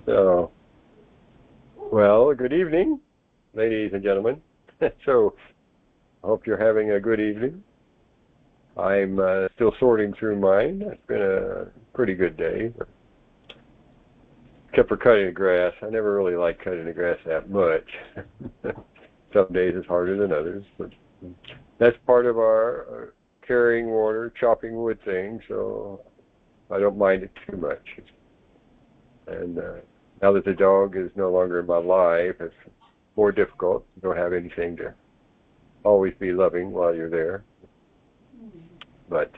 So, well, good evening, ladies and gentlemen. So, I hope you're having a good evening. I'm still sorting through mine. It's been a pretty good day. Except for cutting the grass. I never really liked cutting the grass that much. Some days it's harder than others, but that's part of our carrying water, chopping wood thing, so I don't mind it too much. And now that the dog is no longer in my life, it's more difficult. You don't have anything to always be loving while you're there. But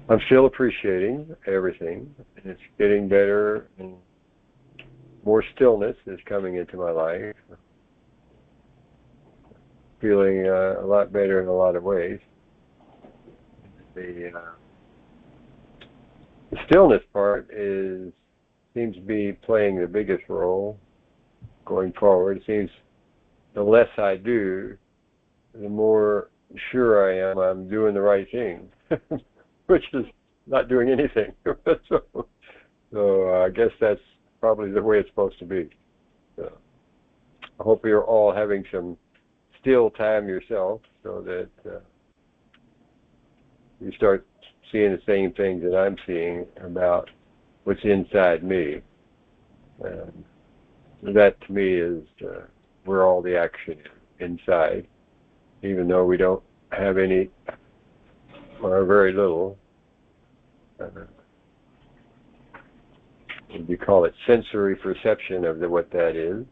I'm still appreciating everything. It's getting better, and more stillness is coming into my life. Feeling a lot better in a lot of ways. The stillness part seems to be playing the biggest role going forward. It seems the less I do, the more sure I am I'm doing the right thing, which is not doing anything. so I guess that's probably the way it's supposed to be. So I hope you're all having some still time yourself so that you start seeing the same things that I'm seeing about what's inside me. And that to me is where all the action is, inside, even though we don't have any or very little, you call it sensory perception of what that is.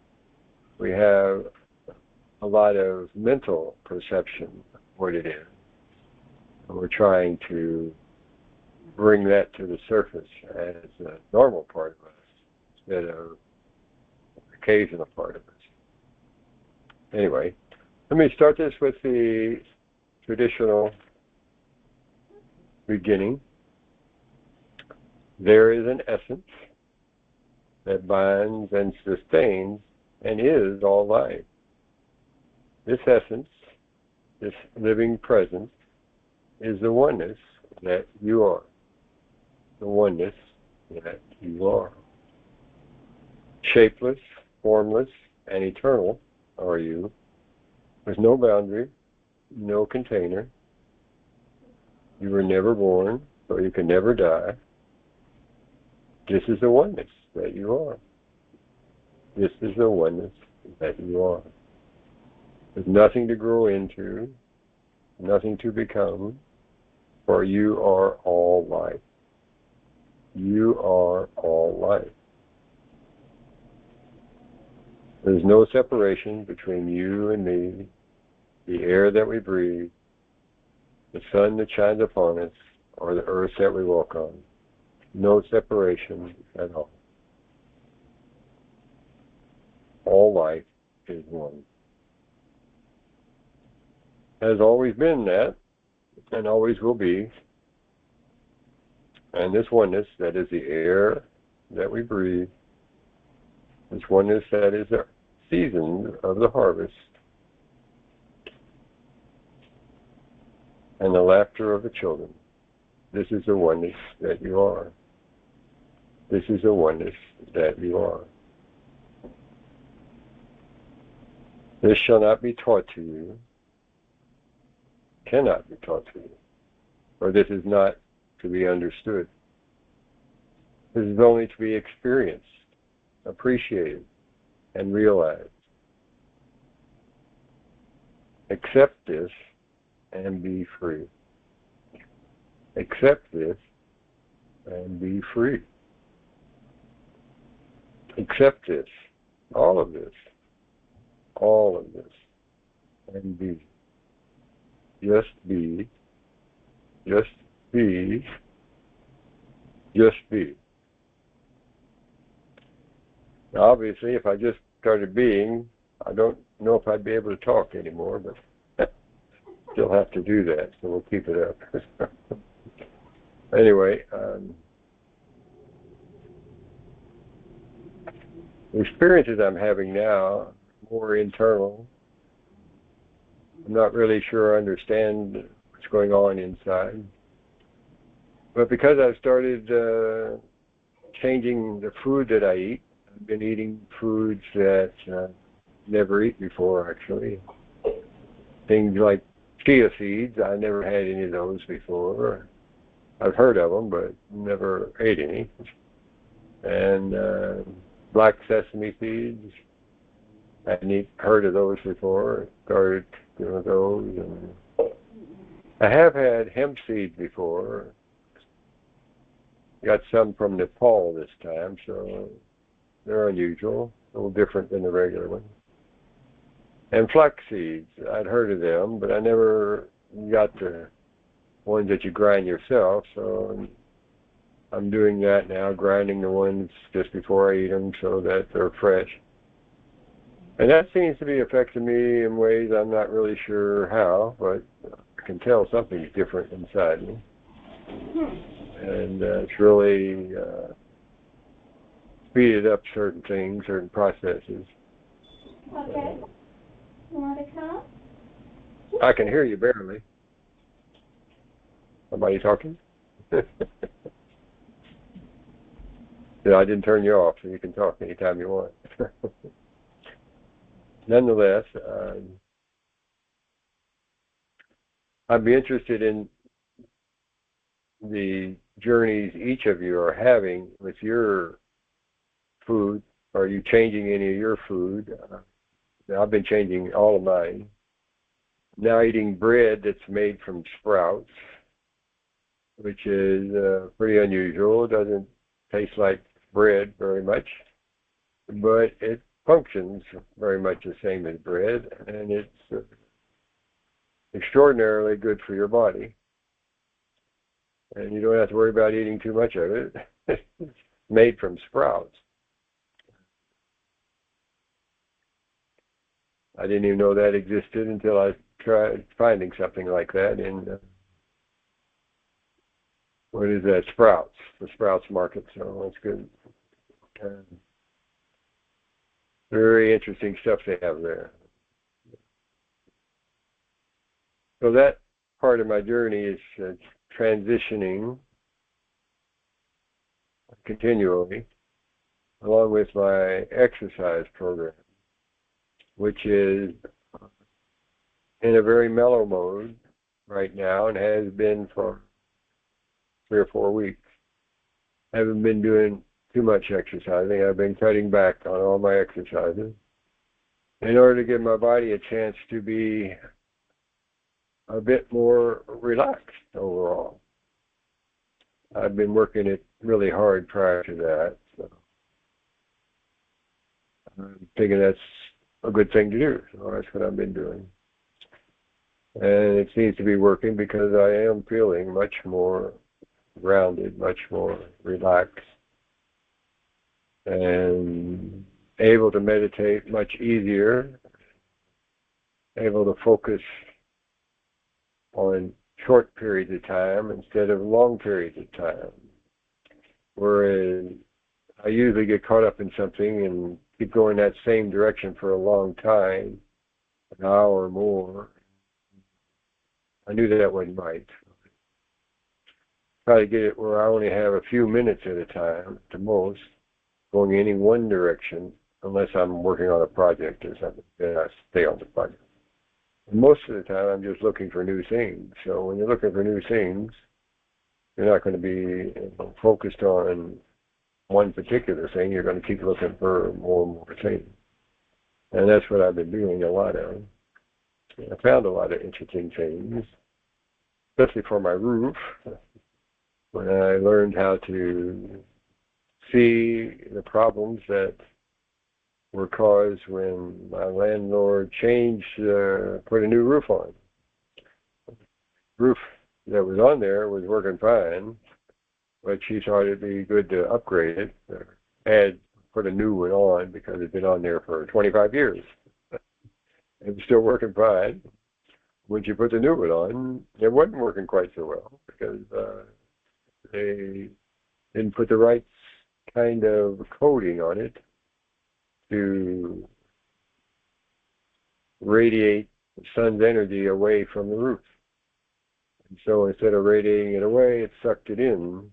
We have a lot of mental perception of what it is. And we're trying to bring that to the surface as a normal part of us instead of an occasional part of us. Anyway, let me start this with the traditional beginning. There is an essence that binds and sustains and is all life. This essence, this living presence, is the oneness that you are. The oneness that you are. Shapeless, formless, and eternal are you, with no boundary, no container. You were never born, so you can never die. This is the oneness that you are. This is the oneness that you are. There's nothing to grow into, nothing to become, for you are all life. You are all life. There's no separation between you and me, the air that we breathe, the sun that shines upon us, or the earth that we walk on. No separation at all. All life is one. Has always been that, and always will be. And this oneness that is the air that we breathe, this oneness that is the season of the harvest, and the laughter of the children. This is the oneness that you are. This is the oneness that you are. This shall not be taught to you, cannot be taught to you, or this is not to be understood. This is only to be experienced, appreciated, and realized. Accept this and be free. Accept this and be free. Accept this, all of this, and be. Just be, just be, just be. Now, obviously, if I just started being, I don't know if I'd be able to talk anymore, but still have to do that, so we'll keep it up. Anyway, the experiences I'm having now are more internal. I'm not really sure I understand what's going on inside. But because I've started changing the food that I eat. I've been eating foods that never eat before, actually. Things like chia seeds. I never had any of those before. I've heard of them, but never ate any. And black sesame seeds. I hadn't heard of those before. Started doing those. And I have had hemp seeds before. Got some from Nepal this time, so they're unusual, a little different than the regular one. And flax seeds, I'd heard of them, but I never got the ones that you grind yourself, so I'm doing that now, grinding the ones just before I eat them so that they're fresh. And that seems to be affecting me in ways I'm not really sure how, but I can tell something's different inside me. And it's really speeded up certain things, certain processes. Okay. You want to come? I can hear you barely. Somebody talking? Yeah, I didn't turn you off, so you can talk anytime you want. Nonetheless, I'd be interested in the journeys each of you are having with your food. Are you changing any of your food? I've been changing all of mine. Now eating bread that's made from sprouts, which is pretty unusual. It doesn't taste like bread very much, but it functions very much the same as bread, and it's extraordinarily good for your body. And you don't have to worry about eating too much of it. It's made from sprouts. I didn't even know that existed until I tried finding something like that in, what is that, Sprouts, the Sprouts market, so that's good. Very interesting stuff they have there. So that part of my journey is transitioning continually, along with my exercise program, which is in a very mellow mode right now and has been for 3 or 4 weeks. I haven't been doing too much exercising. I've been cutting back on all my exercises in order to give my body a chance to be a bit more relaxed overall. I've been working it really hard prior to that, so I'm thinking that's a good thing to do. So that's what I've been doing. And it seems to be working because I am feeling much more grounded, much more relaxed, and able to meditate much easier, able to focus on short periods of time instead of long periods of time. Whereas I usually get caught up in something and keep going that same direction for a long time, an hour or more. I knew that wasn't right. Try to get it where I only have a few minutes at a time, at the most, going any one direction, unless I'm working on a project or something, then I stay on the project. And most of the time, I'm just looking for new things. So when you're looking for new things, you're not going to be focused on one particular thing. You're going to keep looking for more and more things. And that's what I've been doing a lot of. I found a lot of interesting things, especially for my roof. When I learned how to see the problems that were caused when my landlord put a new roof on. The roof that was on there was working fine, but she thought it'd be good to upgrade it, put a new one on because it'd been on there for 25 years. It was still working fine. When she put the new one on, it wasn't working quite so well because they didn't put the right kind of coating on it to radiate the sun's energy away from the roof. And so instead of radiating it away, it sucked it in.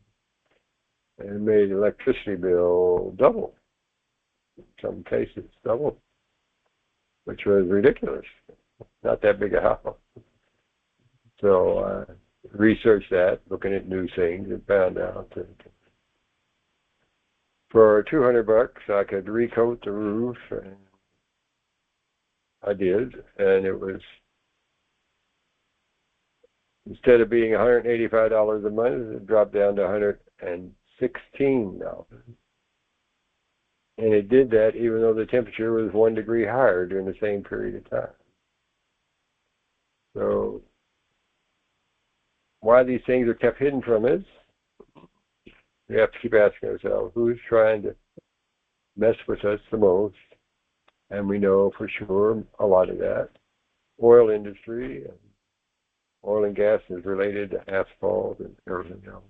and made electricity bill double. In some cases, double, which was ridiculous. Not that big a house. So I researched that, looking at new things, and found out that for $200 I could recoat the roof, and I did, and it was, instead of being $185 a month, it dropped down to $116. And it did that even though the temperature was 1 degree higher during the same period of time. So why these things are kept hidden from us, we have to keep asking ourselves, who's trying to mess with us the most? And we know for sure a lot of that. Oil industry, and oil and gas is related to asphalt and everything else.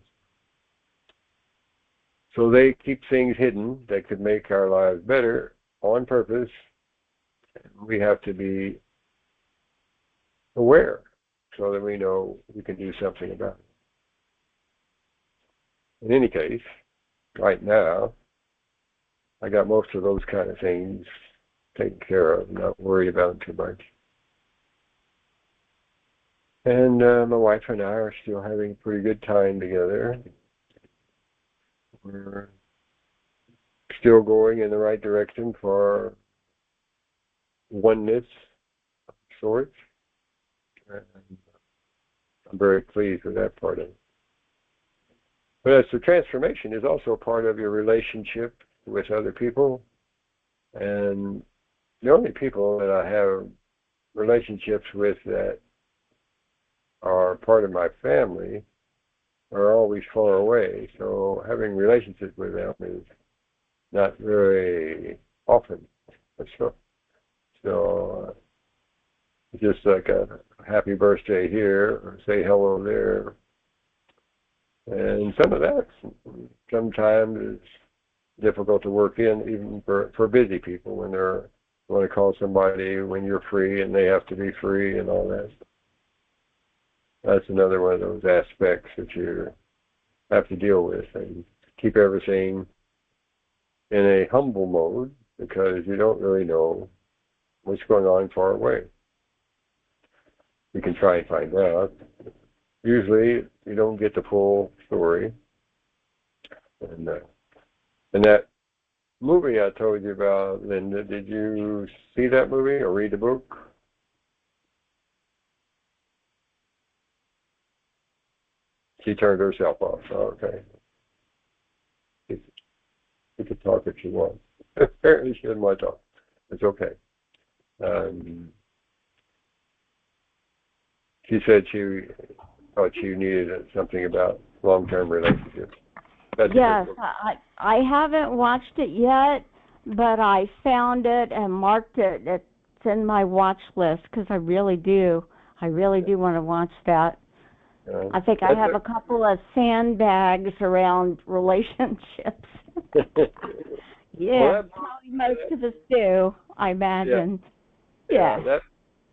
So they keep things hidden that could make our lives better on purpose. We have to be aware so that we know we can do something about it. In any case, right now, I got most of those kind of things taken care of, not worried about them too much. And my wife and I are still having a pretty good time together. We're still going in the right direction for oneness of sorts. And I'm very pleased with that part of it. But as the transformation is also part of your relationship with other people. And the only people that I have relationships with that are part of my family are always far away. So having relationships with them is not very often. So just like a happy birthday here or say hello there. And some of that sometimes is difficult to work in, even for busy people when they're want to call somebody when you're free and they have to be free and all that. That's another one of those aspects that you have to deal with, and keep everything in a humble mode because you don't really know what's going on far away. You can try and find out. Usually you don't get the full story. And that movie I told you about, Linda, did you see that movie or read the book? She turned herself off. Oh, okay. She could talk if she wants. Apparently she didn't want to talk. It's okay. She said she thought she needed something about long-term relationships. Yes, I haven't watched it yet, but I found it and marked it. It's in my watch list because I really do want to watch that. I think I have a couple of sandbags around relationships. Yeah, probably most of us do, I imagine. Yeah.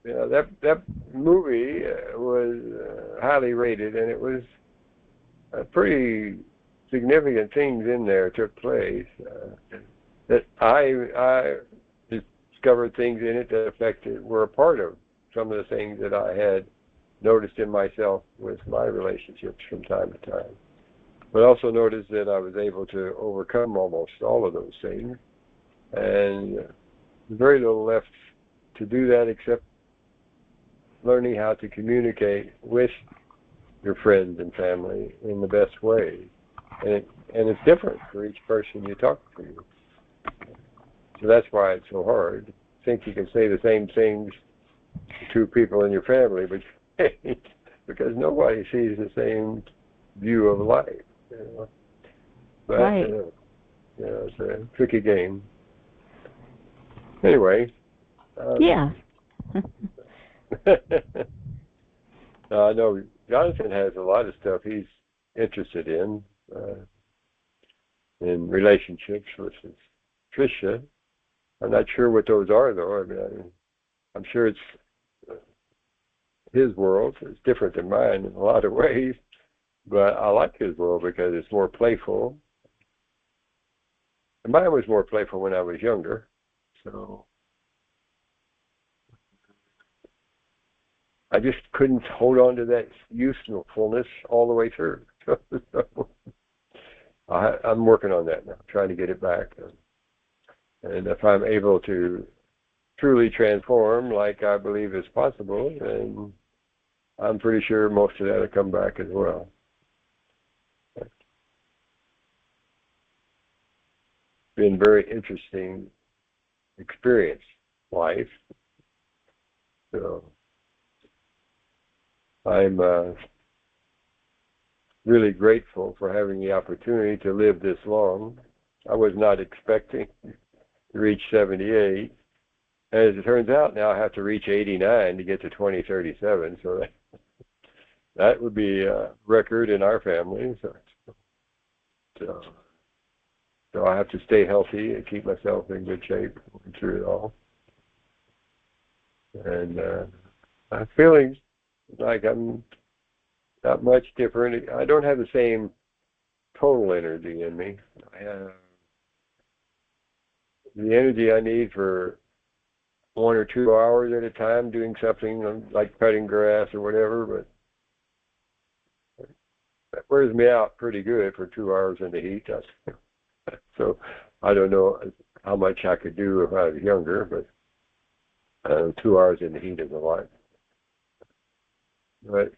That movie was highly rated, and it was pretty significant things in there took place. That I discovered things in it that were a part of some of the things that I had noticed in myself with my relationships from time to time. But also noticed that I was able to overcome almost all of those things. And there's very little left to do that except learning how to communicate with your friends and family in the best way. And it's different for each person you talk to. So that's why it's so hard. I think you can say the same things to two people in your family, but because nobody sees the same view of life. But, right. It's a tricky game. Anyway. Yeah. I know Jonathan has a lot of stuff he's interested in relationships with Tricia. I'm not sure what those are, though. I mean, I'm sure it's his world. It's different than mine in a lot of ways, but I like his world because it's more playful And mine was more playful when I was younger. So I just couldn't hold on to that usefulness all the way through. So I'm working on that now, trying to get it back. And if I'm able to truly transform like I believe is possible, then I'm pretty sure most of that will come back as well. It's been very interesting experience, life. So I'm really grateful for having the opportunity to live this long. I was not expecting to reach 78. As it turns out, now I have to reach 89 to get to 2037. So that would be a record in our family. So I have to stay healthy and keep myself in good shape through it all. And I'm feeling like I'm not much different. I don't have the same total energy in me. I have the energy I need for 1 or 2 hours at a time doing something like cutting grass or whatever, but that wears me out pretty good for 2 hours in the heat. So I don't know how much I could do if I was younger, but 2 hours in the heat is a lot. But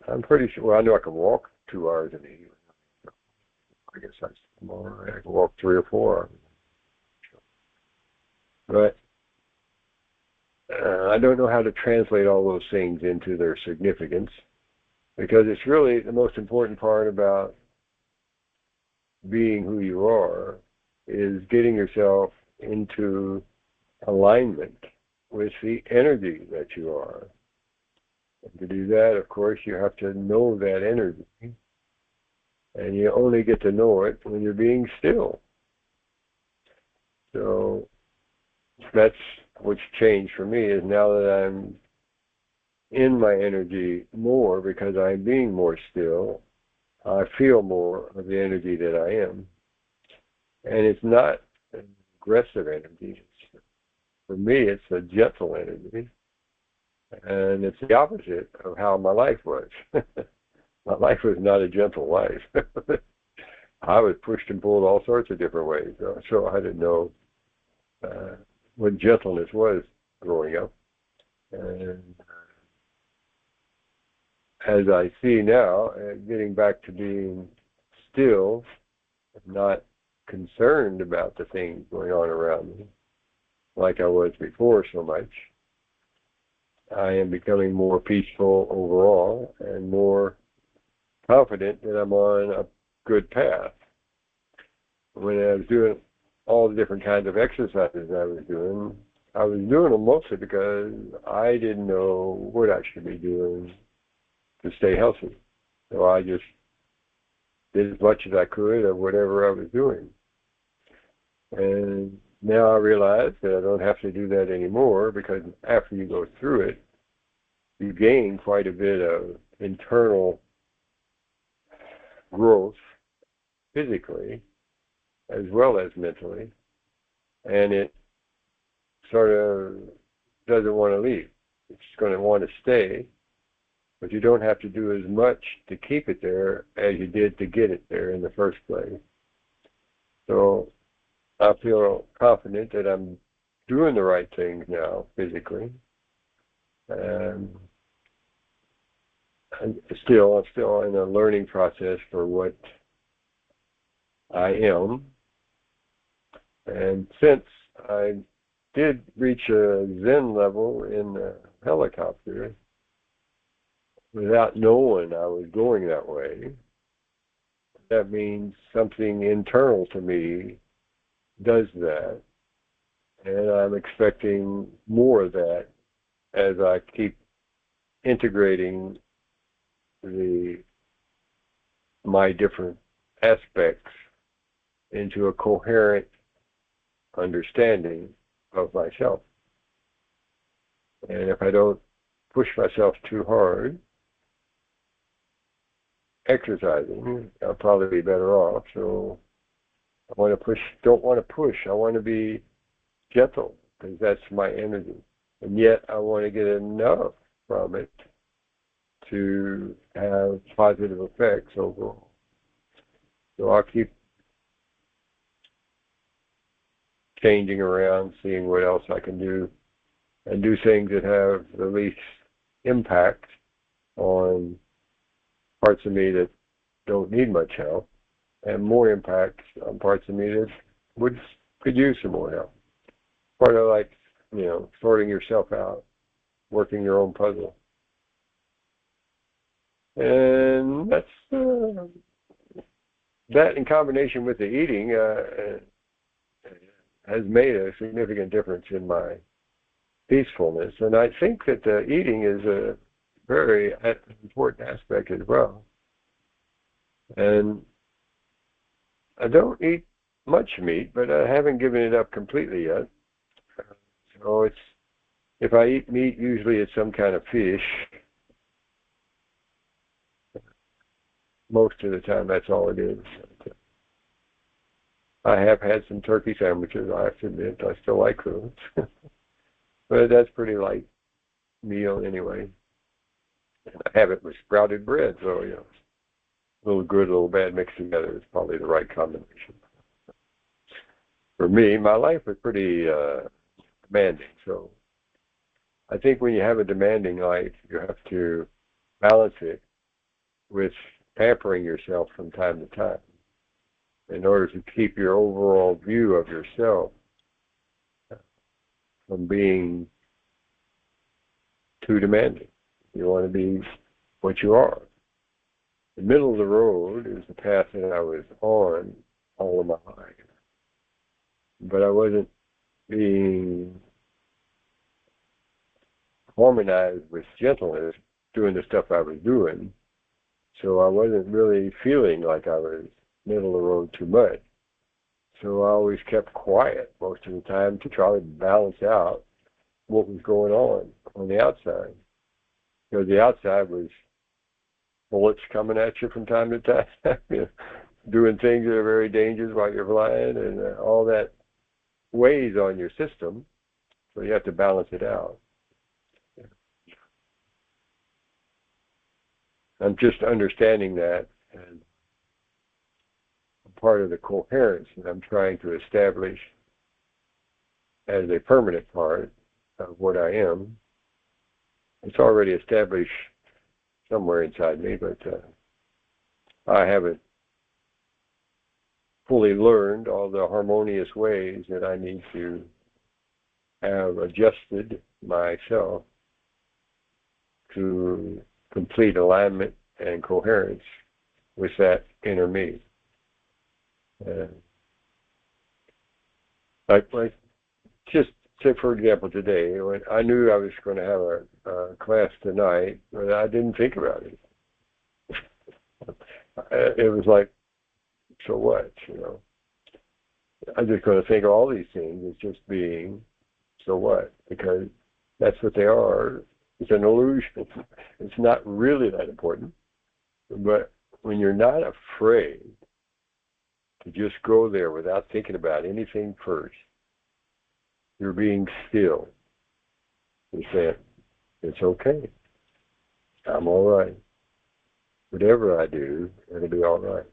I'm pretty sure, well, I know I can walk 2 hours in the heat. I guess that's more, I can walk 3 or 4. But I don't know how to translate all those things into their significance, because it's really the most important part about being who you are is getting yourself into alignment with the energy that you are. And to do that, of course, you have to know that energy. And you only get to know it when you're being still. So that's what's changed for me, is now that I'm in my energy more because I'm being more still, I feel more of the energy that I am. And it's not an aggressive energy. For me, it's a gentle energy. And it's the opposite of how my life was. My life was not a gentle life. I was pushed and pulled all sorts of different ways. So I didn't know what gentleness was growing up. And as I see now, getting back to being still, not concerned about the things going on around me, like I was before so much, I am becoming more peaceful overall and more confident that I'm on a good path. When I was doing all the different kinds of exercises I was doing them mostly because I didn't know what I should be doing to stay healthy. So I just did as much as I could of whatever I was doing. And now I realize that I don't have to do that anymore, because after you go through it, you gain quite a bit of internal growth physically as well as mentally, and it sort of doesn't want to leave. It's going to want to stay, but you don't have to do as much to keep it there as you did to get it there in the first place. So I feel confident that I'm doing the right things now physically, and I'm still in a learning process for what I am. And since I did reach a Zen level in the helicopter without knowing I was going that way, that means something internal to me does that. And I'm expecting more of that as I keep integrating my different aspects into a coherent understanding of myself. And if I don't push myself too hard exercising, I'll probably be better off. So I want to push, don't want to push. I want to be gentle because that's my energy. And yet I want to get enough from it to have positive effects overall. So I'll keep changing around, seeing what else I can do, and do things that have the least impact on parts of me that don't need much help, and more impact on parts of me that could use some more help. Part of like, sorting yourself out, working your own puzzle. And that's that in combination with the eating has made a significant difference in my peacefulness. And I think that the eating is a very important aspect as well. And I don't eat much meat, but I haven't given it up completely yet. So if I eat meat, usually it's some kind of fish. Most of the time, that's all it is. I have had some turkey sandwiches, I have to admit. I still like those. But that's pretty light meal anyway. And I have it with sprouted bread, so, a little good, a little bad mixed together is probably the right combination. For me, my life was pretty demanding, so I think when you have a demanding life, you have to balance it with pampering yourself from time to time in order to keep your overall view of yourself from being too demanding. You want to be what you are. The middle of the road is the path that I was on all of my life. But I wasn't being harmonized with gentleness doing the stuff I was doing. So I wasn't really feeling like I was middle of the road too much. So I always kept quiet most of the time to try to balance out what was going on the outside. Because the outside was bullets coming at you from time to time, doing things that are very dangerous while you're flying, and all that weighs on your system. So you have to balance it out. I'm just understanding that, and part of the coherence that I'm trying to establish as a permanent part of what I am. It's already established somewhere inside me, but I haven't fully learned all the harmonious ways that I need to have adjusted myself to complete alignment and coherence with that inner me. Like just say, for example, today, when I knew I was going to have a class tonight, but I didn't think about it. It was like, so what, I'm just going to think of all these things as just being, so what? Because that's what they are. It's an illusion. It's not really that important. But when you're not afraid to just go there without thinking about anything first, you're being still. You're saying, it's okay. I'm all right. Whatever I do, it'll be all right.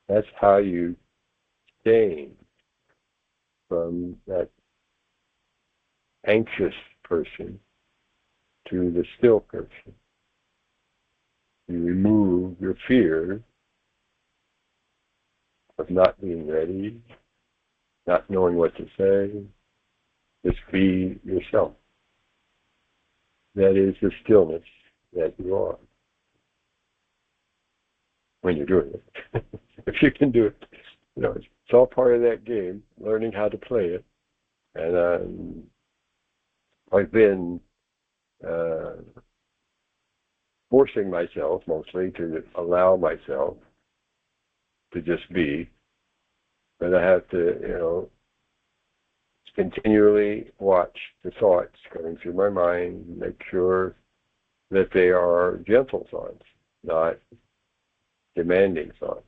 That's how you gain from that anxious person to the still person. You remove your fear of not being ready, not knowing what to say. Just be yourself. That is the stillness that you are when you're doing it. If you can do it, it's all part of that game, learning how to play it. And I've been forcing myself mostly to allow myself to just be, but I have to, continually watch the thoughts coming through my mind, make sure that they are gentle thoughts, not demanding thoughts.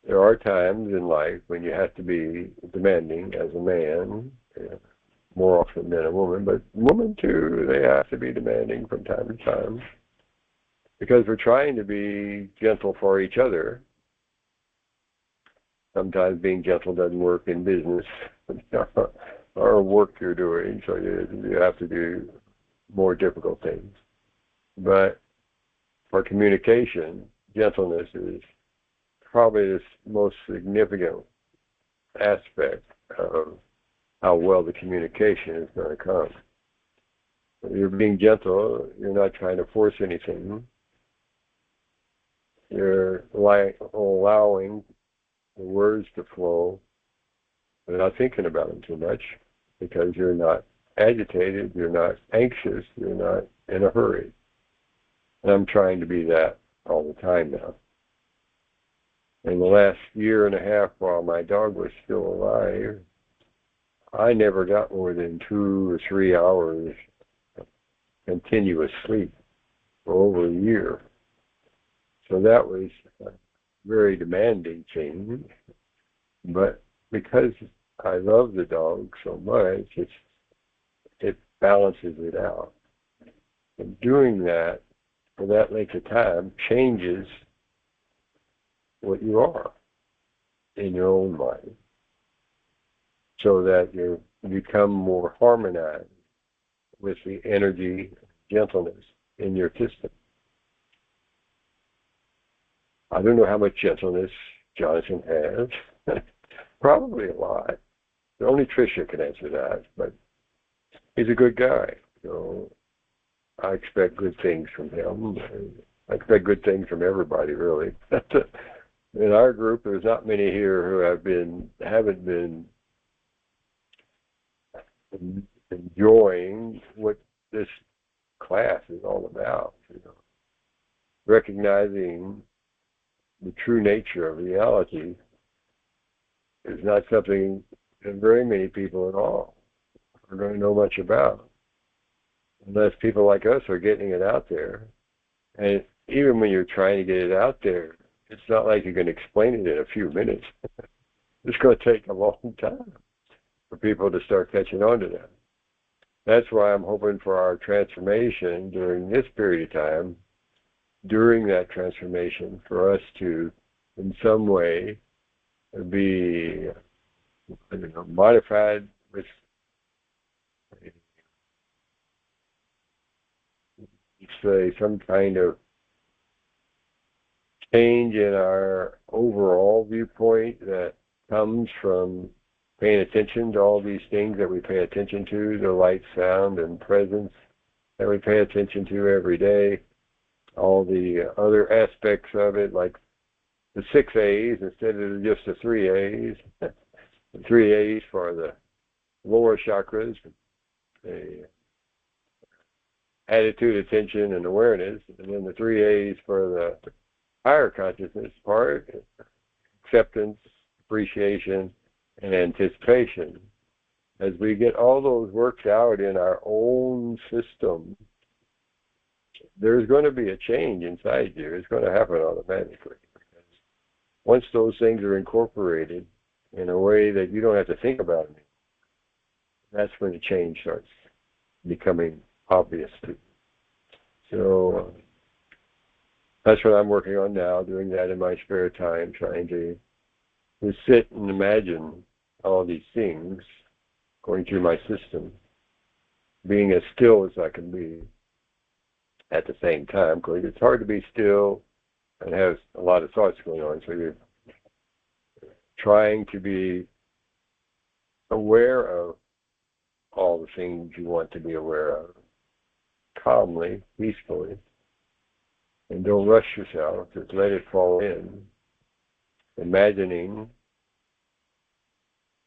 There are times in life when you have to be demanding as a man, more often than a woman, but women too, they have to be demanding from time to time because we're trying to be gentle for each other. Sometimes being gentle doesn't work in business or work you're doing, so you have to do more difficult things. But for communication, gentleness is probably the most significant aspect of how well the communication is going to come. If you're being gentle, you're not trying to force anything. You're allowing the words to flow without thinking about them too much because you're not agitated, you're not anxious, you're not in a hurry. And I'm trying to be that all the time now. In the last year and a half while my dog was still alive, I never got more than 2 or 3 hours of continuous sleep for over a year. So that was a very demanding thing. But because I love the dog so much, it balances it out. And doing that for that length of time changes what you are in your own mind, so that you become more harmonized with the energy, gentleness in your system. I don't know how much gentleness Jonathan has. Probably a lot. Only Tricia can answer that, but he's a good guy. So I expect good things from him. I expect good things from everybody, really. In our group, there's not many here who haven't been enjoying what this class is all about. Recognizing the true nature of reality is not something that very many people at all are going to know much about, unless people like us are getting it out there. And even when you're trying to get it out there, it's not like you can explain it in a few minutes. It's going to take a long time for people to start catching on to that. That's why I'm hoping for our transformation during this period of time, during that transformation, for us to, in some way, be modified with say some kind of change in our overall viewpoint that comes from paying attention to all these things that we pay attention to, the light, sound, and presence that we pay attention to every day, all the other aspects of it, like the 6 A's instead of just the 3 A's. The 3 A's for the lower chakras, the attitude, attention, and awareness, and then the 3 A's for the higher consciousness part, acceptance, appreciation, and anticipation. As we get all those worked out in our own system, there's going to be a change inside you. It's going to happen automatically. Once those things are incorporated in a way that you don't have to think about it, that's when the change starts becoming obvious to you. So that's what I'm working on now, doing that in my spare time, trying to sit and imagine all these things going through my system, being as still as I can be at the same time, because it's hard to be still and have a lot of thoughts going on. So you're trying to be aware of all the things you want to be aware of, calmly, peacefully, and don't rush yourself. Just let it fall in, imagining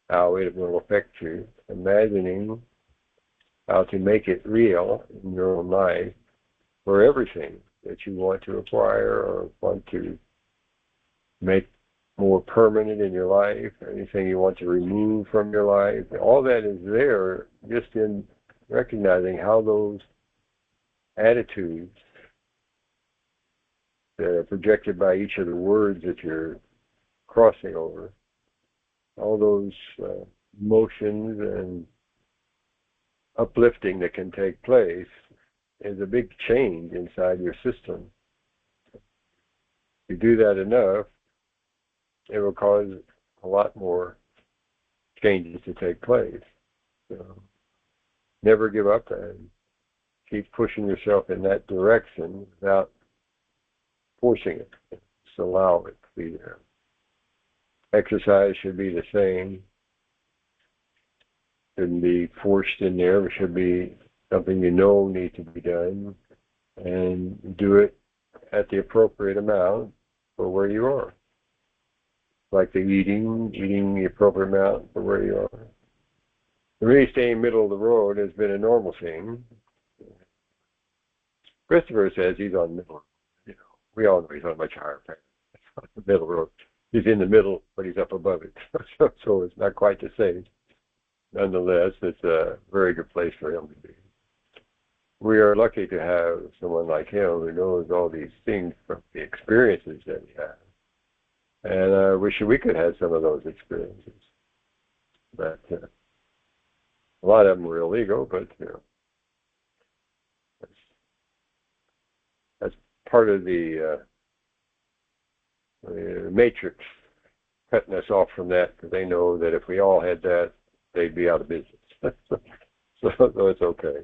how it will affect you, imagining how to make it real in your own life for everything that you want to acquire or want to make more permanent in your life, anything you want to remove from your life. All that is there just in recognizing how those attitudes projected by each of the words that you're crossing over. All those motions and uplifting that can take place is a big change inside your system. If you do that enough, it will cause a lot more changes to take place. So never give up and keep pushing yourself in that direction without forcing it. Just allow it to be there. Exercise should be the same. Shouldn't be forced in there. It should be something you know needs to be done, and do it at the appropriate amount for where you are. Like the eating the appropriate amount for where you are. For me, staying middle of the road has been a normal thing. Christopher says he's on the middle. You know, we all know he's on a much higher path. The middle road. He's in the middle, but he's up above it. So it's not quite the same. Nonetheless, it's a very good place for him to be. We are lucky to have someone like him who knows all these things from the experiences that he has. And I wish we could have some of those experiences. But a lot of them were illegal, but you know, that's part of the matrix cutting us off from that, because they know that if we all had that, they'd be out of business. So it's okay.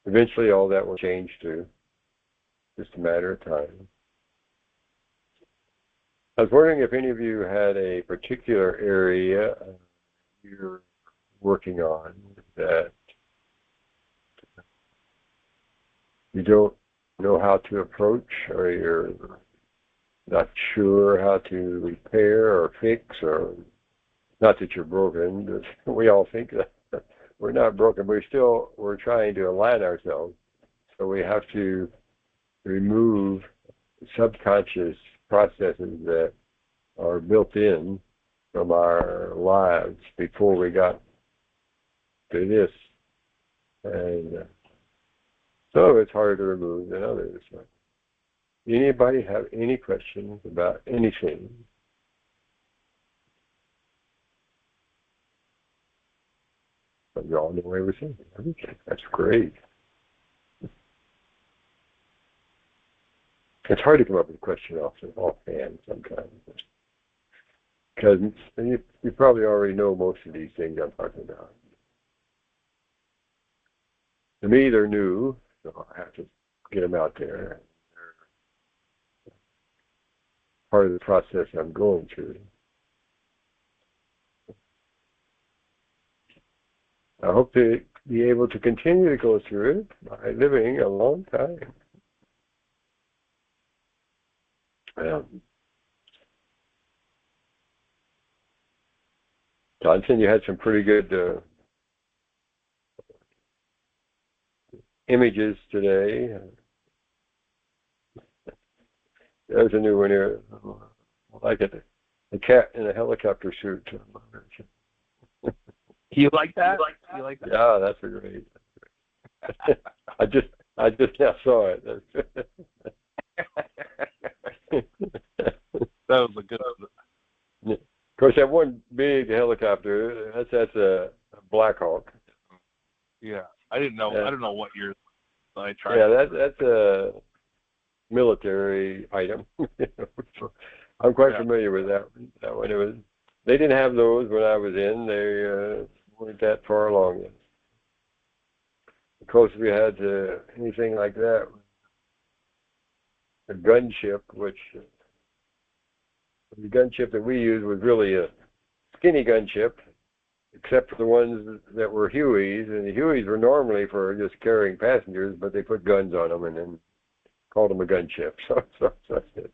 Eventually all that will change too. Just a matter of time. I was wondering if any of you had a particular area you're working on that you don't know how to approach, or you're not sure how to repair or fix, or not that you're broken. We all think that we're not broken. We're trying to align ourselves. So we have to remove subconscious processes that are built in from our lives before we got to this. And some of it's harder to remove than others. Anybody have any questions about anything? But you all know everything. That's great. It's hard to come up with a question offhand sometimes. Because you probably already know most of these things I'm talking about. To me, they're new, so I have to get them out there. They're part of the process I'm going through. I hope to be able to continue to go through it by living a long time. Johnson, you had some pretty good images today. There's a new one here. I like it. The cat in a helicopter suit. You like that? You like that? Yeah, that's a great. I just now saw it. That was a good one. Of course, that one big helicopter, that's a Black Hawk. Yeah, I didn't know. Yeah. I don't know what year. I tried. Yeah, that's a military item. I'm quite familiar with that one. That one, it was. They didn't have those when I was in. They weren't that far along yet. The closest we had to anything like that, a gunship, which the gunship that we used was really a skinny gunship, except for the ones that were Hueys. And the Hueys were normally for just carrying passengers, but they put guns on them and then called them a gunship. So that's it.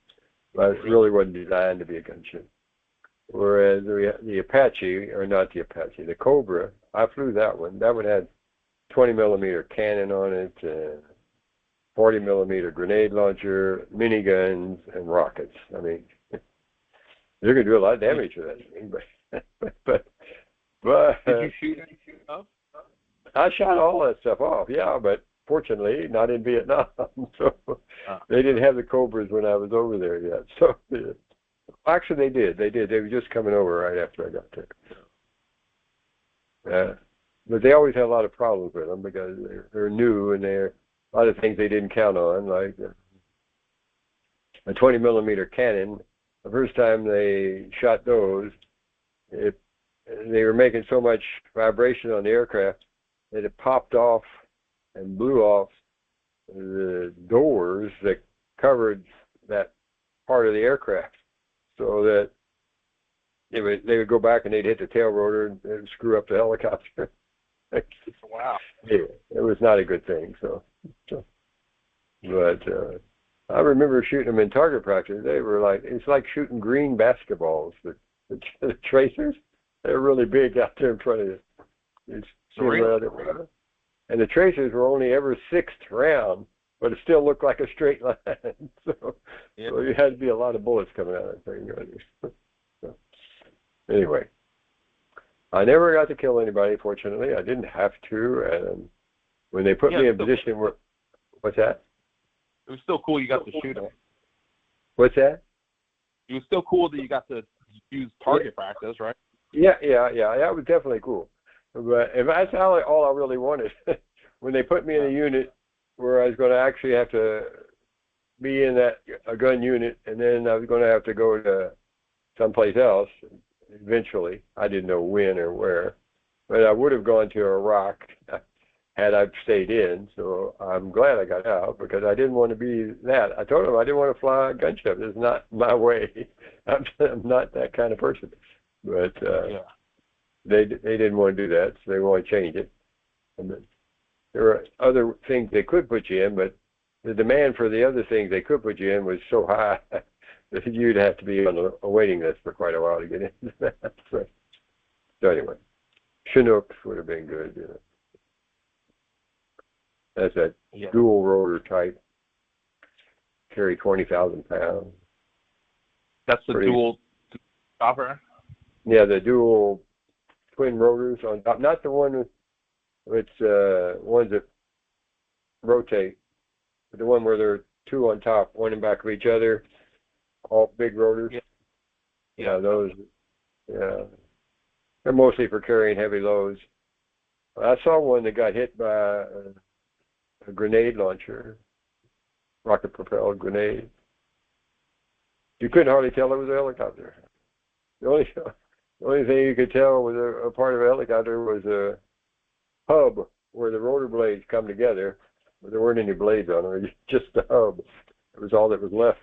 But it really wasn't designed to be a gunship. Whereas the Apache, or not the Apache, the Cobra, I flew that one. That one had 20 millimeter cannon on it, 40 millimeter grenade launcher, miniguns, and rockets. I mean, you're going to do a lot of damage with that thing, but did you shoot any stuff? I shot all that stuff off, yeah, but fortunately, not in Vietnam. So they didn't have the Cobras when I was over there yet. So actually, they did. They did. They were just coming over right after I got there. But they always had a lot of problems with them because they're new and they're a lot of things they didn't count on, like a 20 millimeter cannon. The first time they shot those, they were making so much vibration on the aircraft that it popped off and blew off the doors that covered that part of the aircraft, so that they would go back and they'd hit the tail rotor and it would screw up the helicopter. Wow. Yeah, it was not a good thing. But I remember shooting them in target practice. They were like, it's like shooting green basketballs. The tracers, they're really big out there in front of you. And the tracers were only every sixth round, but it still looked like a straight line. So you had to be a lot of bullets coming out of that thing. So, anyway, I never got to kill anybody, fortunately. I didn't have to. And when they put me in a position where... What's that? It was still cool you got to shoot them. What's that? It was still cool that you got to use target practice, right? Yeah. That was definitely cool. But if that's all I really wanted, when they put me in a unit where I was going to actually have to be in a gun unit, and then I was going to have to go to someplace else eventually. I didn't know when or where, but I would have gone to Iraq had I stayed in. So I'm glad I got out because I didn't want to be that. I told them I didn't want to fly a gunship. It's not my way. I'm not that kind of person. But they didn't want to do that, so they want to change it. And then there were other things they could put you in, but the demand for the other things they could put you in was so high that you'd have to be on a waiting list for quite a while to get into that. So anyway, Chinooks would have been good. You know. That's that dual rotor type, carry 20,000 pounds. That's the dual chopper? Yeah, the dual twin rotors on top, not the one with ones that rotate, but the one where there are two on top, one in back of each other, all big rotors. Yeah, those. Yeah, they're mostly for carrying heavy loads. I saw one that got hit by a grenade launcher, rocket-propelled grenade. You couldn't hardly tell it was a helicopter. The only thing you could tell was a part of a helicopter was a hub where the rotor blades come together, but there weren't any blades on it, just the hub. It was all that was left.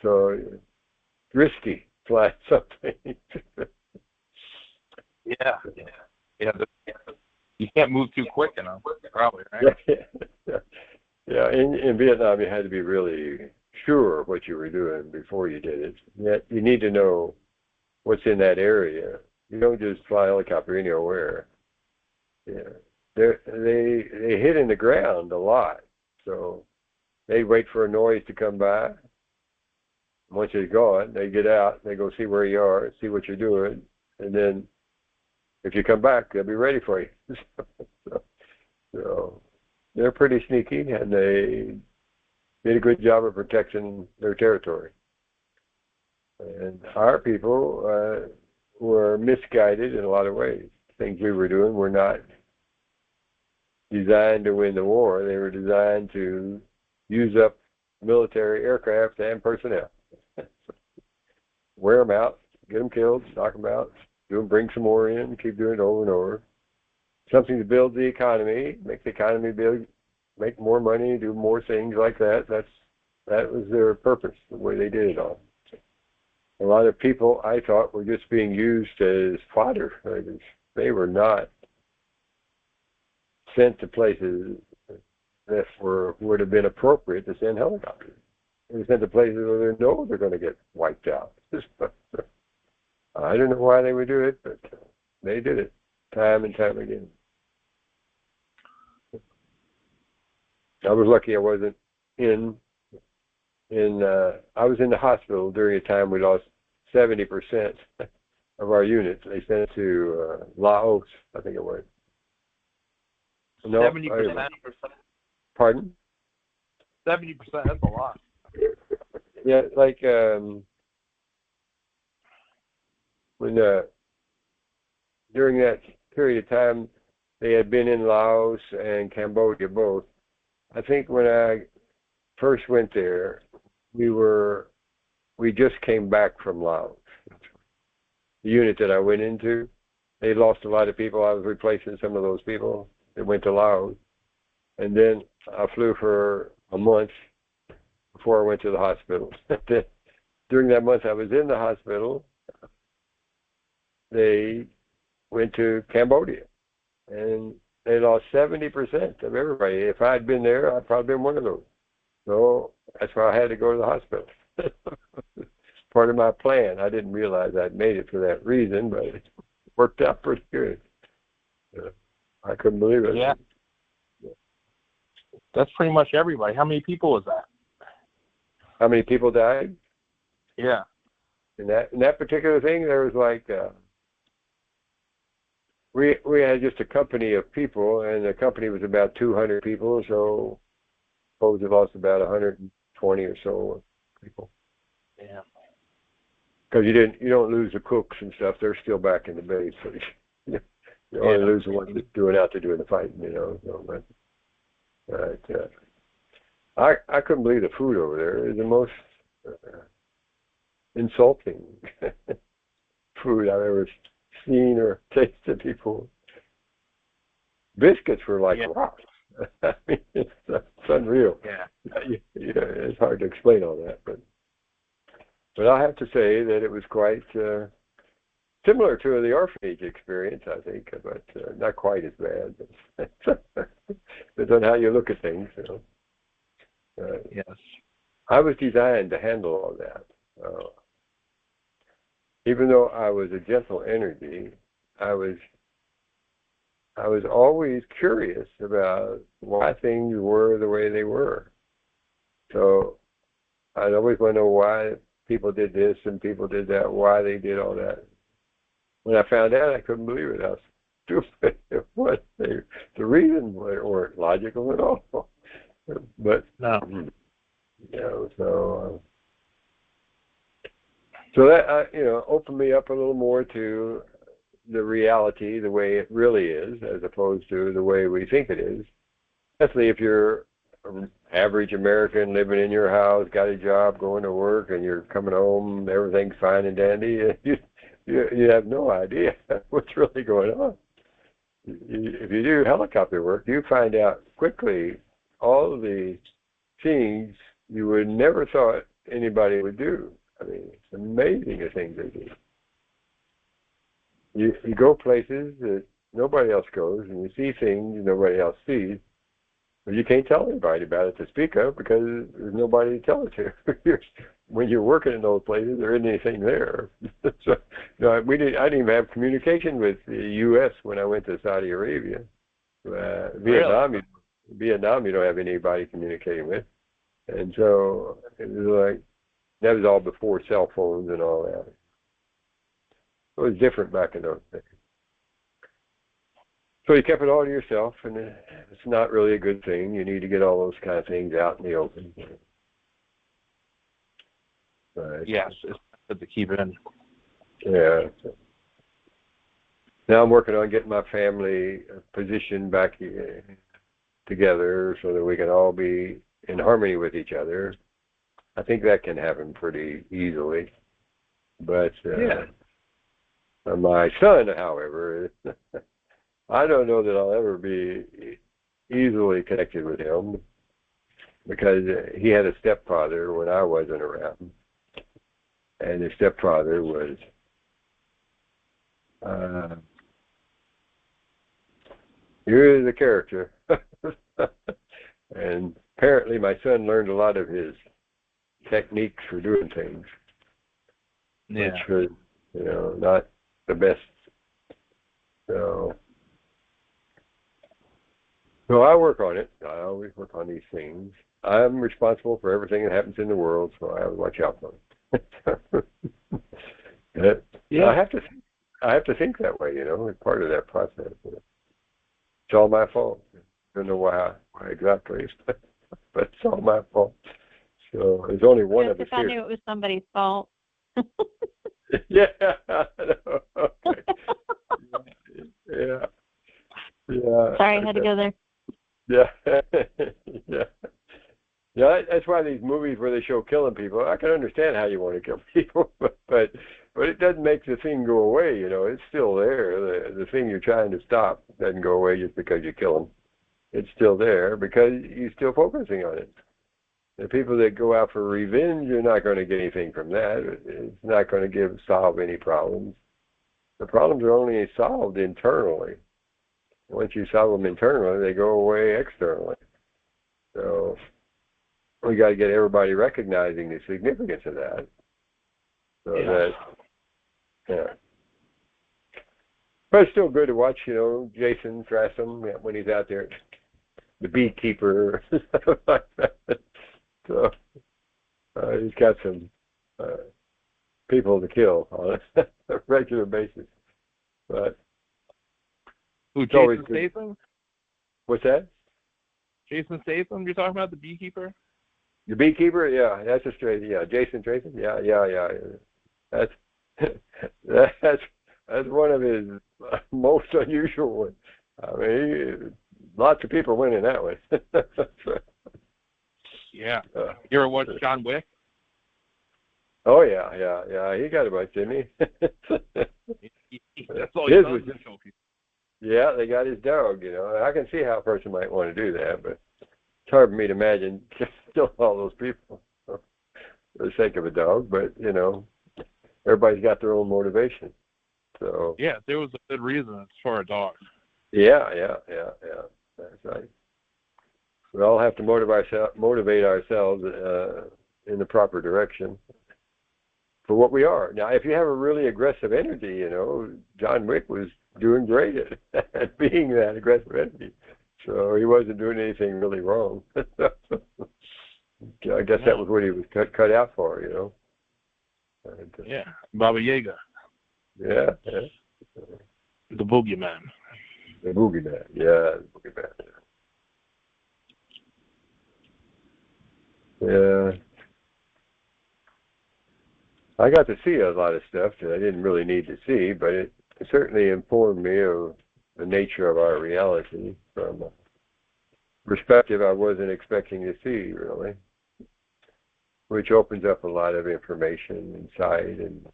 So risky flying something. You can't move too quick enough, probably, right? Yeah. In Vietnam, you had to be really sure what you were doing before you did it. Yet you need to know what's in that area. You don't just fly a helicopter anywhere. Yeah, they hit in the ground a lot, so they wait for a noise to come by. Once it's gone, they get out, they go see where you are, see what you're doing, and then if you come back, they'll be ready for you. So they're pretty sneaky, and they did a good job of protecting their territory. And our people were misguided in a lot of ways. Things we were doing were not designed to win the war. They were designed to use up military aircraft and personnel. Wear them out, get them killed, knock them out, bring some more in, keep doing it over and over. Something to build the economy, make the economy big, make more money, do more things like that. That was their purpose, the way they did it all. A lot of people, I thought, were just being used as fodder. They were not sent to places that would have been appropriate to send helicopters. They were sent to places where they know they're going to get wiped out. I don't know why they would do it, but they did it time and time again. I was lucky I wasn't I was in the hospital during a time we lost 70% of our units. They sent it to Laos, I think it was. No, 70%. Pardon? 70%. That's a lot. Yeah, like when during that period of time, they had been in Laos and Cambodia both. I think when I first went there, we just came back from Laos. The unit that I went into, they lost a lot of people. I was replacing some of those people that went to Laos. And then I flew for a month before I went to the hospital. During that month I was in the hospital, they went to Cambodia. And they lost 70% of everybody. If I had been there, I'd probably been one of those. So that's why I had to go to the hospital. Part of my plan. I didn't realize I'd made it for that reason, but it worked out pretty good. I couldn't believe it. Yeah. That's pretty much everybody. How many people was that? How many people died? Yeah. In that particular thing, there was like we had just a company of people, and the company was about 200 people, so I suppose it lost about 120 or so people. Yeah. Because you don't lose the cooks and stuff; they're still back in the base. So you only lose the ones that's doing the fighting, you know. So, but I couldn't believe the food over there. It was the most insulting food I've ever seen or tasted before. Biscuits were like rocks. I mean, it's unreal. Yeah. It's hard to explain all that, but I have to say that it was quite similar to the orphanage experience, I think, but not quite as bad. Depends on how you look at things, you know. Yes. I was designed to handle all that. Even though I was a gentle energy, I was always curious about why things were the way they were. So I'd always want to know why people did this and people did that, why they did all that. When I found out, I couldn't believe it, how stupid it was. The reasons weren't logical at all. But no. You know, so that opened me up a little more to the reality, the way it really is, as opposed to the way we think it is. Definitely, if you're an average American living in your house, got a job, going to work, and you're coming home, everything's fine and dandy, you have no idea what's really going on. If you do helicopter work, you find out quickly all of the things you would never thought anybody would do. I mean, it's amazing the things they do. You go places that nobody else goes, and you see things nobody else sees, but you can't tell anybody about it to speak of because there's nobody to tell it to. When you're working in those places, there isn't anything there. So, I didn't even have communication with the U.S. when I went to Saudi Arabia. Vietnam, you don't have anybody communicating with. And so it was like, that was all before cell phones and all that. It was different back in those days. So you kept it all to yourself, and it's not really a good thing. You need to get all those kind of things out in the open. Right. Yes, it's good to keep it in. Yeah. Now I'm working on getting my family positioned back together so that we can all be in harmony with each other. I think that can happen pretty easily. But my son, however, I don't know that I'll ever be easily connected with him because he had a stepfather when I wasn't around. And his stepfather was he was a character. And apparently my son learned a lot of his techniques for doing things. Yeah. Which was, not the best. So I work on it. I always work on these things. I'm responsible for everything that happens in the world, so I have to watch out for it. Yeah. I have to think that way, it's part of that process. It's all my fault. don't know why exactly, but it's all my fault. So there's only one of us if I here. knew it was somebody's fault. Yeah. Okay. Yeah. Yeah. Sorry, I had to go there. Yeah. Yeah. Yeah, that's why these movies where they show killing people, I can understand how you want to kill people, but it doesn't make the thing go away, It's still there. The thing you're trying to stop doesn't go away just because you kill them. It's still there because you're still focusing on it. The people that go out for revenge, you're not going to get anything from that. It's not going to solve any problems. The problems are only solved internally. Once you solve them internally, they go away externally. So we got to get everybody recognizing the significance of that. So yeah. But it's still good to watch, Jason Stratham when he's out there, the beekeeper, stuff like that. So he's got some people to kill on a regular basis. But Who, it's always Jason good. Statham? What's that? Jason Statham? You're talking about the beekeeper? The beekeeper? Yeah, that's a straight. Yeah, Jason Statham. Yeah. That's one of his most unusual ones. I mean, lots of people win in that one. Yeah. You ever watch John Wick? Oh yeah. He got a bunch, didn't he? That's all he does is kill people. Yeah, they got his dog. I can see how a person might want to do that, but it's hard for me to imagine killing all those people for the sake of a dog. But everybody's got their own motivation. So yeah, there was a good reason it's for a dog. Yeah. That's right. We all have to motivate ourselves in the proper direction for what we are. Now, if you have a really aggressive energy, John Wick was doing great at being that aggressive energy. So he wasn't doing anything really wrong. I guess that was what he was cut out for, And, yeah, Baba Yaga. Yeah. The boogeyman. The boogeyman. Yeah, the boogeyman. Yeah. I got to see a lot of stuff that I didn't really need to see, but it certainly informed me of the nature of our reality from a perspective I wasn't expecting to see, really, which opens up a lot of information inside. And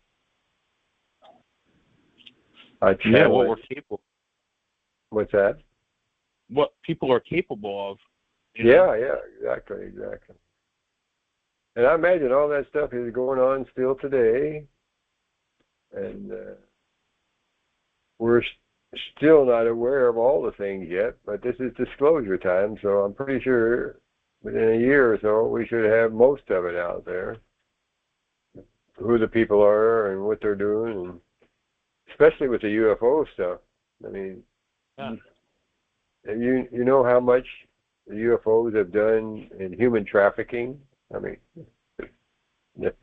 what we're capable. What's that? What people are capable of. Yeah, exactly. And I imagine all that stuff is going on still today, and we're still not aware of all the things yet, but this is disclosure time, so I'm pretty sure within a year or so we should have most of it out there, who the people are and what they're doing, and especially with the UFO stuff. I mean, you know how much the UFOs have done in human trafficking? I mean, it's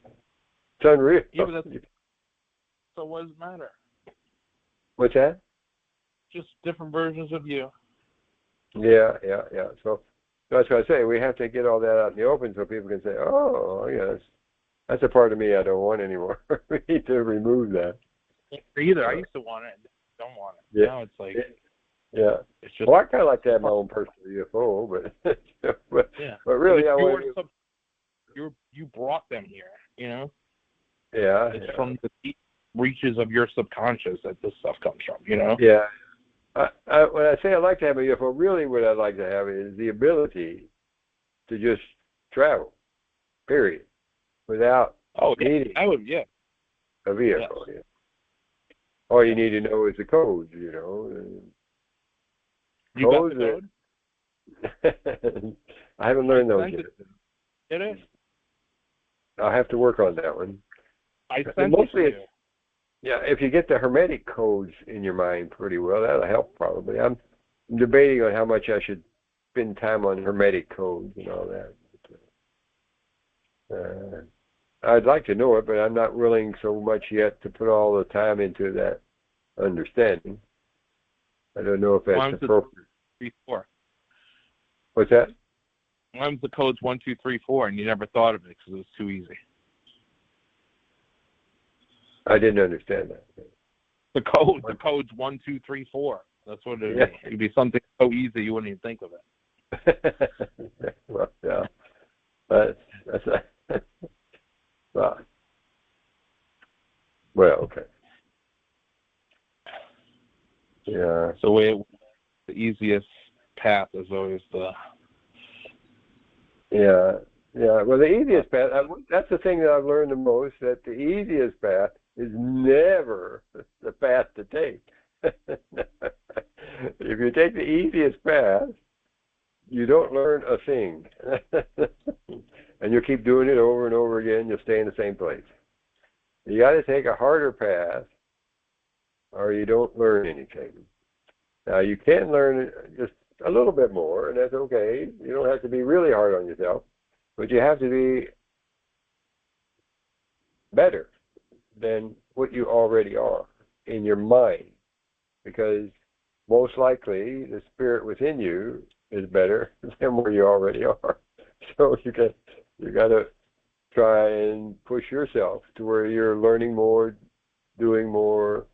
unreal. Yeah, but so what does it matter? What's that? Just different versions of you. Yeah. So that's what I say. We have to get all that out in the open so people can say, oh, yes, that's a part of me I don't want anymore. We need to remove that. Either I used to want it, don't want it. Yeah. Now it's like, yeah. it's just. Well, I kind of like to have my own personal UFO, but really, you brought them here, Yeah. It's from the deep reaches of your subconscious that this stuff comes from, Yeah. When I say I like to have a UFO, really what I'd like to have is the ability to just travel, period, without needing a vehicle. Yes. Yeah. All you need to know is the codes, You got the code? I haven't learned those yet. It is. I'll have to work on that one. I sent it to you. Yeah, if you get the hermetic codes in your mind pretty well, that'll help probably. I'm debating on how much I should spend time on hermetic codes and all that. I'd like to know it, but I'm not willing so much yet to put all the time into that understanding. I don't know if that's appropriate. Before. What's that? Sometimes the code's 1, 2, 3, 4, and you never thought of it because it was too easy. I didn't understand that. The code's 1, 2, 3, 4. That's what it would be. It'd be something so easy you wouldn't even think of it. Well, yeah. That's well, okay. Yeah. So the easiest path is always the. Yeah. Yeah. Well, the easiest path, that's the thing that I've learned the most, that the easiest path is never the path to take. If you take the easiest path, you don't learn a thing. And you keep doing it over and over again, you'll stay in the same place. You got to take a harder path, or you don't learn anything. Now, you can learn just a little bit more, and that's okay. You don't have to be really hard on yourself, but you have to be better than what you already are in your mind, because most likely the spirit within you is better than where you already are. So you got to try and push yourself to where you're learning more, doing more,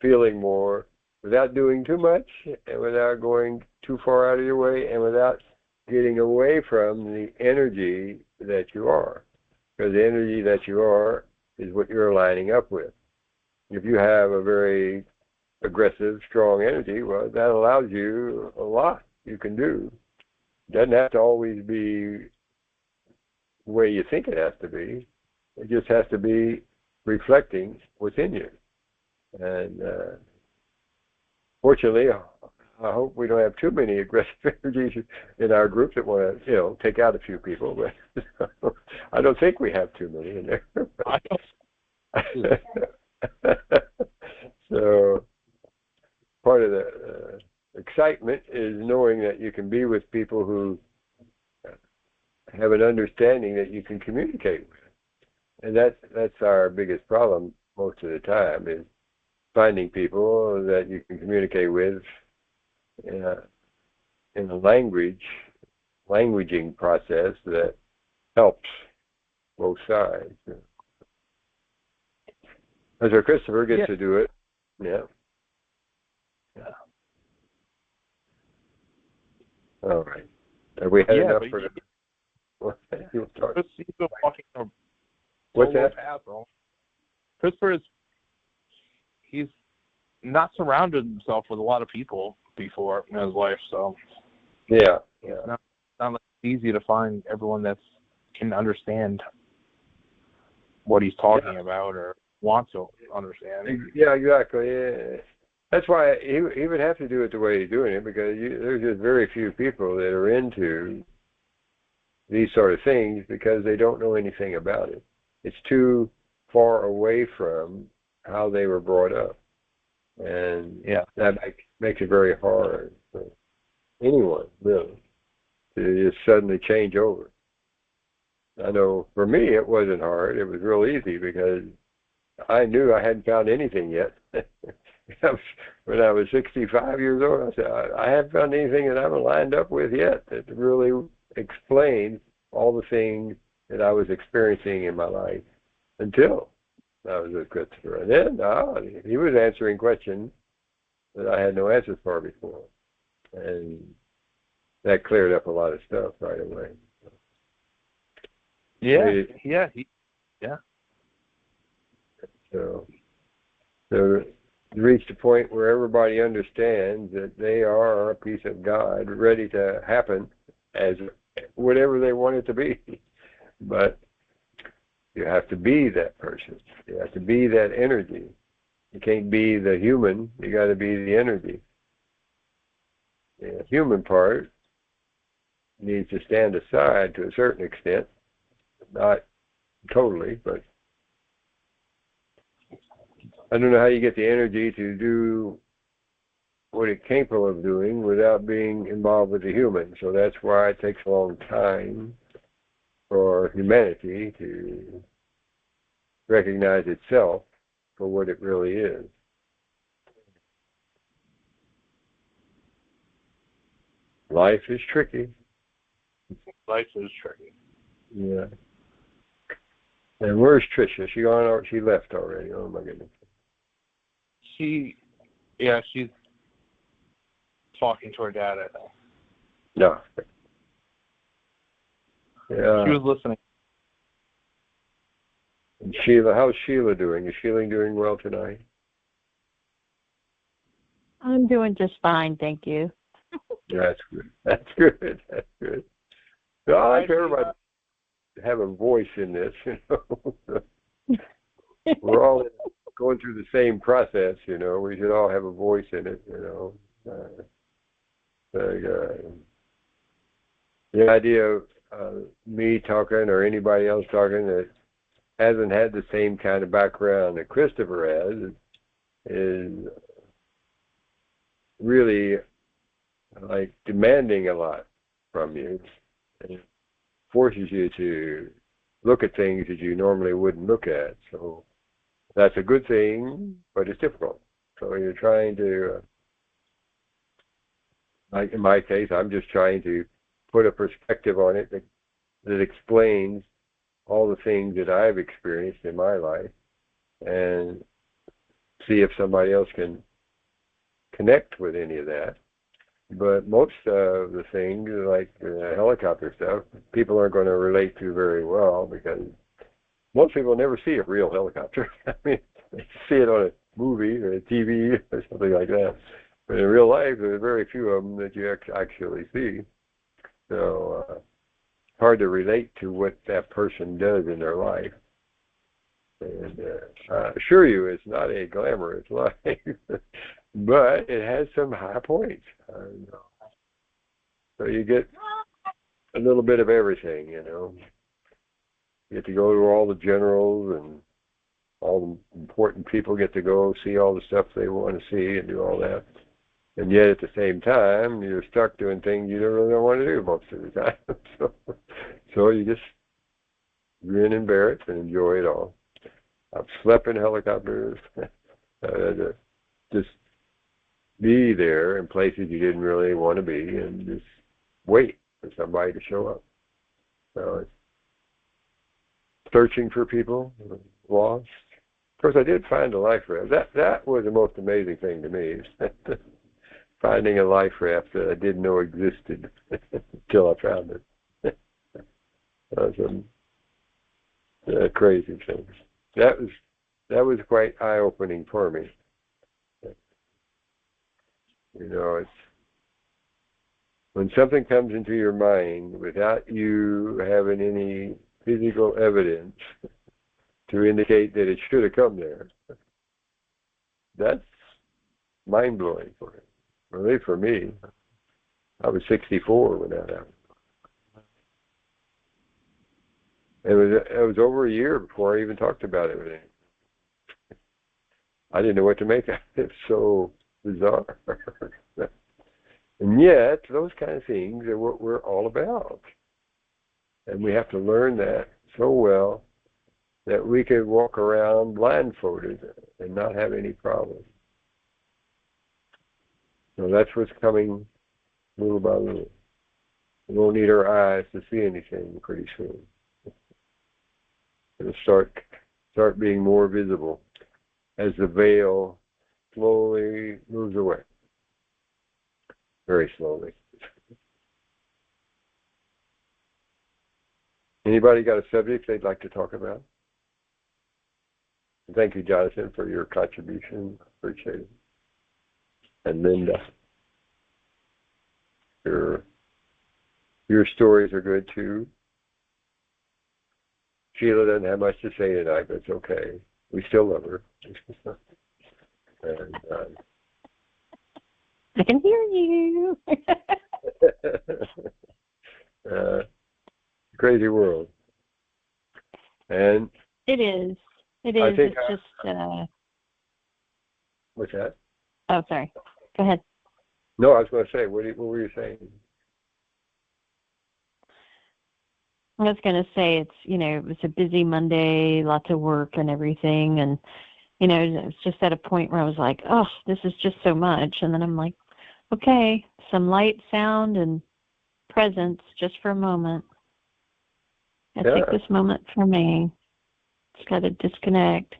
feeling more, without doing too much and without going too far out of your way and without getting away from the energy that you are. Because the energy that you are is what you're lining up with. If you have a very aggressive, strong energy, well, that allows you a lot you can do. It doesn't have to always be the way you think it has to be. It just has to be reflecting within you. And fortunately, I hope we don't have too many aggressive energies in our group that want to, take out a few people. But I don't think we have too many in there. I don't. So part of the excitement is knowing that you can be with people who have an understanding that you can communicate with. And that's our biggest problem most of the time, is finding people that you can communicate with in a languaging process that helps both sides. That's where Christopher gets to do it. Yeah. All right. Have we had enough for the... He's been walking a What's that? path. Christopher he's not surrounded himself with a lot of people before in his life, so yeah. It's not easy to find everyone that can understand what he's talking about or wants to understand. Yeah, exactly. Yeah. That's why he would have to do it the way he's doing it, because there's just very few people that are into these sort of things because they don't know anything about it. It's too far away from how they were brought up. And that makes it very hard for anyone, really, to just suddenly change over. I know for me it wasn't hard. It was real easy because I knew I hadn't found anything yet. When I was 65 years old, I said, I haven't found anything that I'm lined up with yet that really explains all the things that I was experiencing in my life until I was with Christopher. And then he was answering questions that I had no answers for before. And that cleared up a lot of stuff right away. Yeah. So reached a point where everybody understands that they are a piece of God, ready to happen as whatever they want it to be. But you have to be that person. You have to be that energy. You can't be the human. You got to be the energy. The human part needs to stand aside to a certain extent, not totally, but I don't know how you get the energy to do what it's capable of doing without being involved with the human. So that's why it takes a long time for humanity to recognize itself for what it really is. Life is tricky. Life is tricky. Yeah. And where's Trisha? She gone or she left already? Oh my goodness. She's talking to her dad, I think. No. Yeah. She was listening. And Sheila, how's Sheila doing? Is Sheila doing well tonight? I'm doing just fine, thank you. That's good. That's good. That's good. So I like everybody to have a voice in this, you know. We're all going through the same process, you know. We should all have a voice in it, you know. The idea of me talking or anybody else talking that hasn't had the same kind of background that Christopher has is really like demanding a lot from you. It forces you to look at things that you normally wouldn't look at. So that's a good thing, but it's difficult. So you're trying to, like in my case, I'm just trying to put a perspective on it that explains all the things that I've experienced in my life and see if somebody else can connect with any of that. But most of the things, like the helicopter stuff, people aren't going to relate to very well because most people never see a real helicopter. I mean, they see it on a movie or a TV or something like that. But in real life, there are very few of them that you actually see. So hard to relate to what that person does in their life. And I assure you, it's not a glamorous life, but it has some high points. So you get a little bit of everything, you know. You get to go to all the generals and all the important people get to go see all the stuff they want to see and do all that. And yet at the same time, you're stuck doing things you don't really want to do most of the time. So you just grin and bear it and enjoy it all. I've slept in helicopters, just be there in places you didn't really want to be and just wait for somebody to show up. So it's searching for people, lost. Of course, I did find a life raft. That was the most amazing thing to me, finding a life raft that I didn't know existed until I found it. That was a crazy thing. That was quite eye-opening for me. You know, it's when something comes into your mind without you having any physical evidence to indicate that it should have come there. That's mind-blowing for it. Really, for me, I was 64 when that happened. It was over a year before I even talked about it with him. I didn't know what to make of it. It's so bizarre. And yet, those kind of things are what we're all about. And we have to learn that so well that we can walk around blindfolded and not have any problems. So that's what's coming little by little. We won't need our eyes to see anything pretty soon. It'll start being more visible as the veil slowly moves away. Very slowly. Anybody got a subject they'd like to talk about? Thank you, Jonathan, for your contribution. Appreciate it. And Linda, your stories are good too. Sheila doesn't have much to say tonight, but it's okay. We still love her. And, I can hear you. crazy world. And It is. It I is. think It's just. What's that? Oh, sorry. Go ahead. No, I was going to say, what were you saying? I was going to say it was a busy Monday, lots of work and everything. And, it was just at a point where I was like, oh, this is just so much. And then I'm like, okay, some light, sound, and presence just for a moment. I Yeah. take this moment for me. Just got to disconnect.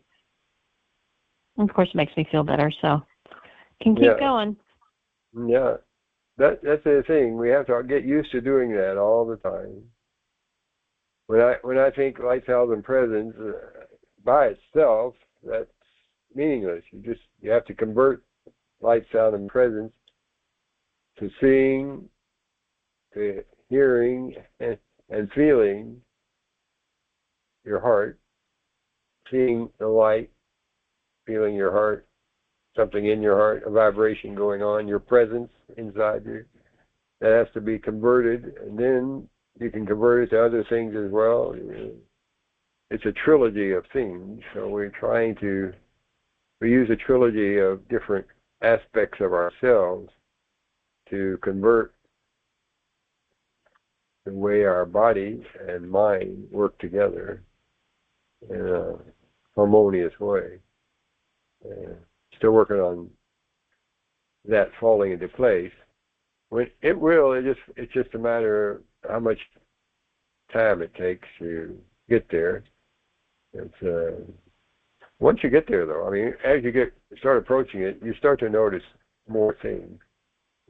And of course, it makes me feel better, so can keep going. Yeah. That's the thing. We have to get used to doing that all the time. When I think light, sound, and presence by itself, that's meaningless. You have to convert light, sound, and presence to seeing, to hearing, and feeling your heart, seeing the light, feeling your heart, something in your heart, a vibration going on, your presence inside you. That has to be converted, and then you can convert it to other things as well. It's a trilogy of things, so we use a trilogy of different aspects of ourselves to convert the way our body and mind work together in a harmonious way. Still working on that falling into place. When it will, it's just a matter of how much time it takes to get there. It's once you get there, though, I mean, as you start approaching it, you start to notice more things,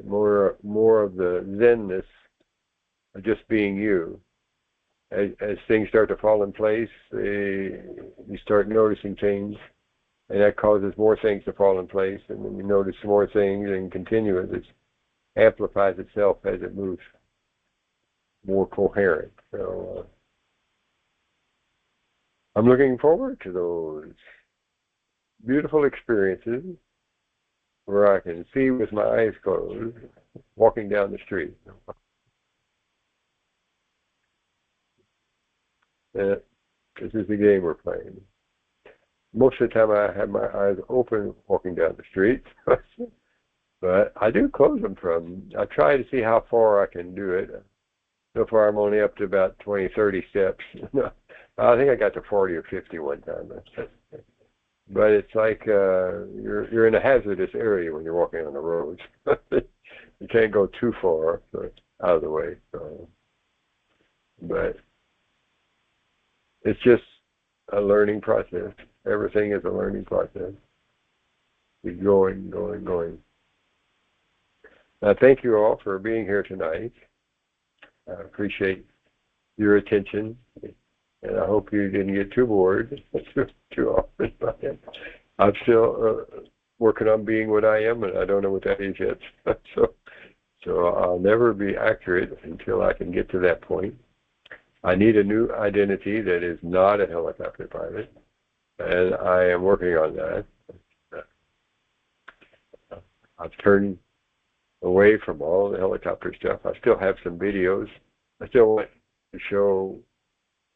more of the zenness of just being you. As things start to fall in place, you start noticing things, and that causes more things to fall in place, and then you notice more things and continue it. It amplifies itself as it moves more coherent. So I'm looking forward to those beautiful experiences where I can see with my eyes closed, walking down the street. This is the game we're playing. Most of the time I have my eyes open walking down the street, but I do close them I try to see how far I can do it. So far I'm only up to about 20, 30 steps. I think I got to 40 or 50 one time. But it's like you're in a hazardous area when you're walking on the roads. You can't go too far out of the way. So. But it's just a learning process. Everything is a learning process. Keep going. Now, thank you all for being here tonight. I appreciate your attention, and I hope you didn't get too bored too often. I'm still working on being what I am, and I don't know what that is yet. So I'll never be accurate until I can get to that point. I need a new identity that is not a helicopter pilot, and I am working on that. I've turned away from all the helicopter stuff. I still have some videos. I still want to show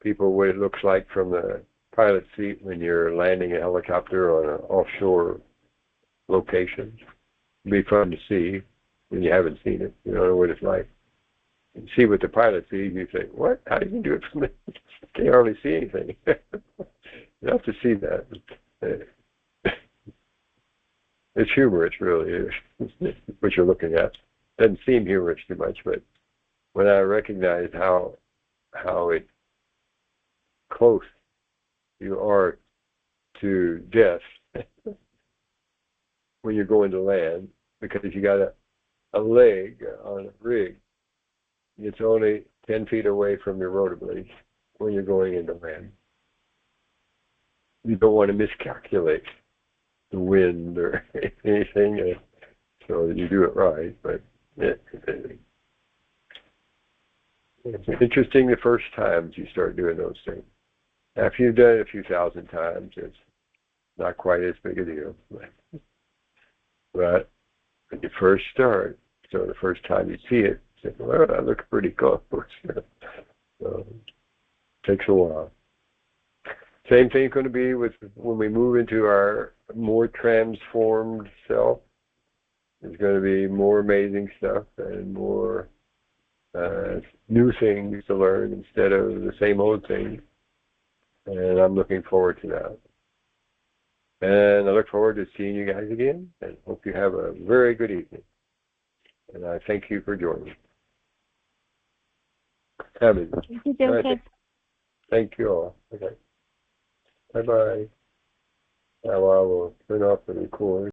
people what it looks like from the pilot seat when you're landing a helicopter on an offshore location. It'd be fun to see when you haven't seen it. You don't know what it's like. You see what the pilot sees, you think, what? How do you do it from there? You can't hardly see anything. You have to see that. It's humorous, really, what you're looking at. Doesn't seem humorous too much, but when I recognize how close you are to death when you're going to land, because you got a leg on a rig, it's only 10 feet away from your rotor blades when you're going into land. You don't want to miscalculate the wind or anything, so that you do it right. But it's interesting the first times you start doing those things. After you've done it a few thousand times, it's not quite as big a deal. But when you first start, so the first time you see it, you say, well, that looks pretty close. So it takes a while. Same thing going to be with when we move into our more transformed self. There's going to be more amazing stuff and more new things to learn instead of the same old things. And I'm looking forward to that. And I look forward to seeing you guys again, and hope you have a very good evening. And I thank you for joining. Abby. Okay. Thank you all. Okay. Bye-bye. Now I will turn off the record.